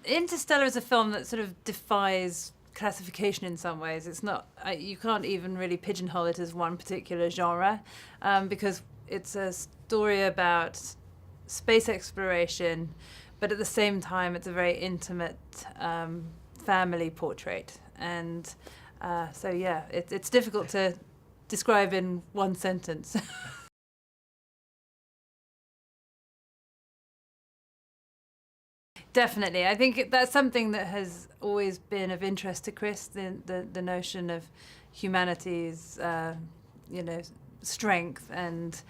Interstellar is a film that sort of defies classification in some ways. It's not, you can't even really pigeonhole it as one particular genre, because it's a story about space exploration, but at the same time it's a very intimate family portrait. And so yeah, it's difficult to describe in one sentence. Definitely. I think that's something that has always been of interest to Chris, the notion of humanity's, strength and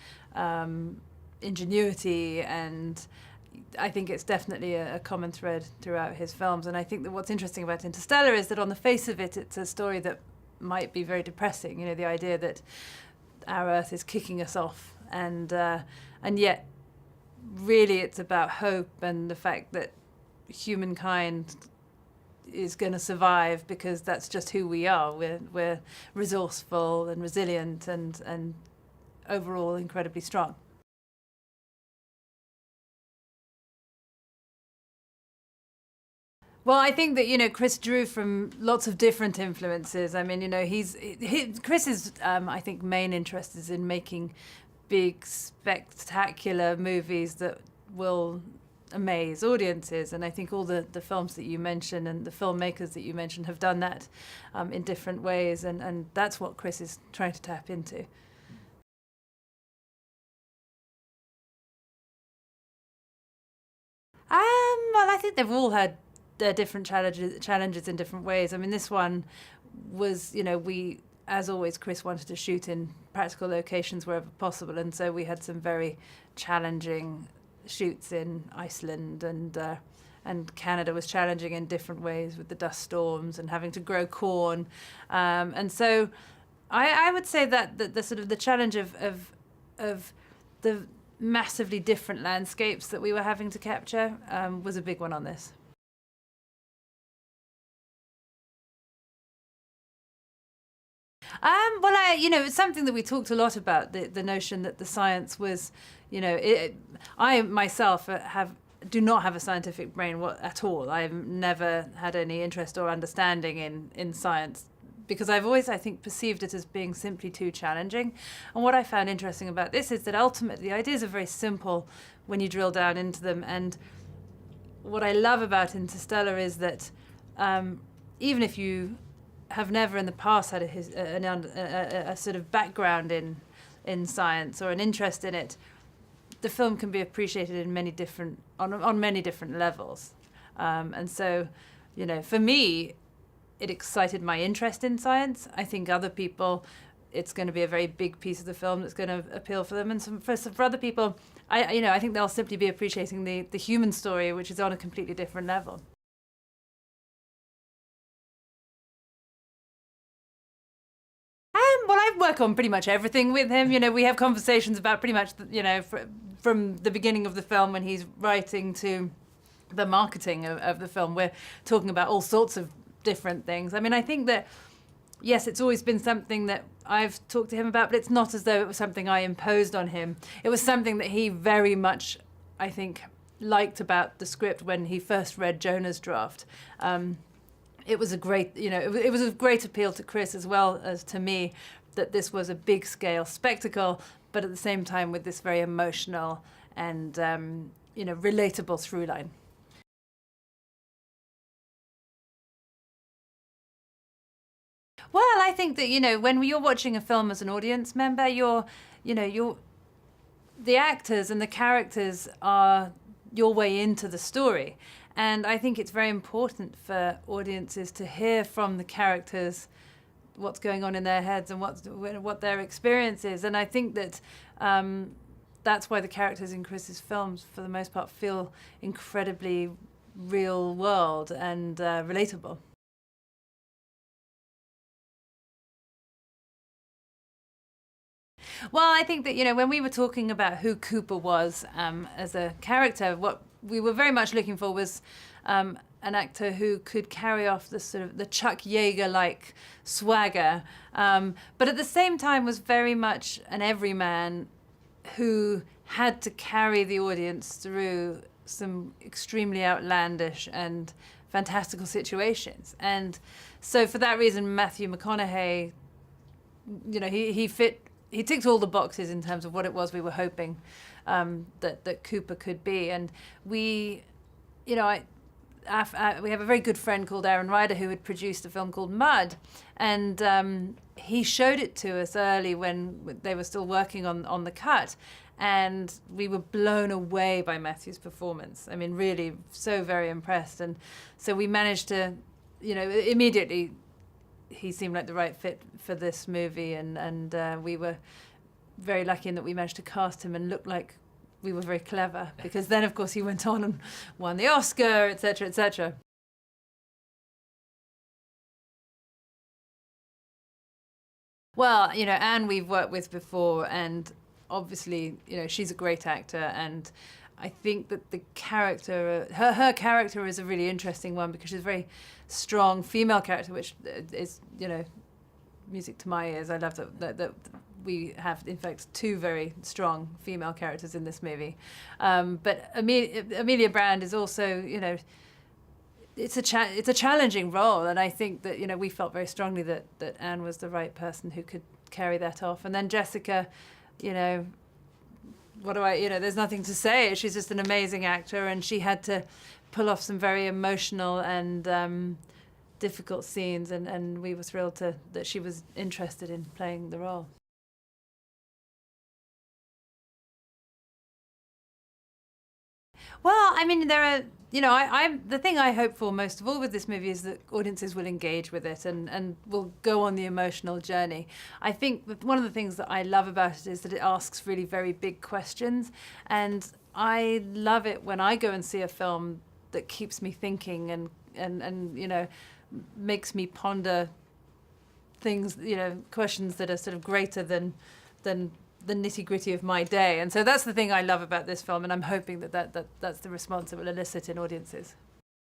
ingenuity, and I think it's definitely a common thread throughout his films. And I think that what's interesting about Interstellar is that on the face of it, it's a story that might be very depressing. You know, the idea that our Earth is kicking us off, and yet really it's about hope and the fact that humankind is going to survive because that's just who we are. We're resourceful and resilient and overall incredibly strong. Well, I think that, Chris drew from lots of different influences. I mean, Chris's, I think, main interest is in making big, spectacular movies that will amaze audiences. And I think all the films that you mentioned and the filmmakers that you mentioned have done that in different ways. And that's what Chris is trying to tap into. Well, I think they've all had their different challenges in different ways. I mean, this one was, as always, Chris wanted to shoot in practical locations wherever possible, and so we had some very challenging shoots in Iceland, and Canada was challenging in different ways with the dust storms and having to grow corn, and so I would say that the sort of the challenge of the massively different landscapes that we were having to capture was a big one on this. Well, it's something that we talked a lot about, the notion that the science was, I myself do not have a scientific brain at all. I've never had any interest or understanding in science because I've always, I think, perceived it as being simply too challenging. And what I found interesting about this is that ultimately the ideas are very simple when you drill down into them. And what I love about Interstellar is that even if you have never in the past had a sort of background in science or an interest in it, the film can be appreciated in many different on many different levels, and so for me it excited my interest in science. I think other people, it's going to be a very big piece of the film that's going to appeal for them, and for other people, I think they'll simply be appreciating the human story, which is on a completely different level. Well, I work on pretty much everything with him. We have conversations about pretty much, from the beginning of the film when he's writing to the marketing of the film. We're talking about all sorts of different things. I mean, I think that, yes, it's always been something that I've talked to him about, but it's not as though it was something I imposed on him. It was something that he very much, I think, liked about the script when he first read Jonah's draft. It was a great, it was a great appeal to Chris as well as to me that this was a big scale spectacle, but at the same time with this very emotional and, relatable through line. Well, I think that, when you're watching a film as an audience member, the actors and the characters are your way into the story. And I think it's very important for audiences to hear from the characters what's going on in their heads and what their experience is. And I think that that's why the characters in Chris's films, for the most part, feel incredibly real world and relatable. Well, I think that, when we were talking about who Cooper was as a character, what we were very much looking for was an actor who could carry off the sort of the Chuck Yeager-like swagger, but at the same time was very much an everyman who had to carry the audience through some extremely outlandish and fantastical situations. And so for that reason, Matthew McConaughey, you know, he ticked all the boxes in terms of what it was we were hoping that Cooper could be. And we, you know, we have a very good friend called Aaron Ryder who had produced a film called Mud, and he showed it to us early when they were still working on the cut, and we were blown away by Matthew's performance. I mean, really, so very impressed. And so we managed to, you know, immediately he seemed like the right fit for this movie, and we were very lucky in that we managed to cast him and look like we were very clever, because then of course he went on and won the Oscar, etc., etc. Well, you know, Anne we've worked with before, and obviously, you know, she's a great actor, and I think that the character, her character is a really interesting one, because she's a very strong female character, which is, you know, music to my ears. I love that we have, in fact, two very strong female characters in this movie. But Amelia Brand is also, you know, it's a challenging role, and I think that, you know, we felt very strongly that Anne was the right person who could carry that off. And then Jessica, you know, there's nothing to say. She's just an amazing actor, and she had to pull off some very emotional and difficult scenes, and we were thrilled that she was interested in playing the role. Well, I mean, there are, you know, the thing I hope for most of all with this movie is that audiences will engage with it and will go on the emotional journey. I think that one of the things that I love about it is that it asks really very big questions, and I love it when I go and see a film that keeps me thinking and you know, makes me ponder things, you know, questions that are sort of greater than the nitty-gritty of my day. And so that's the thing I love about this film, and I'm hoping that that's the response it will elicit in audiences.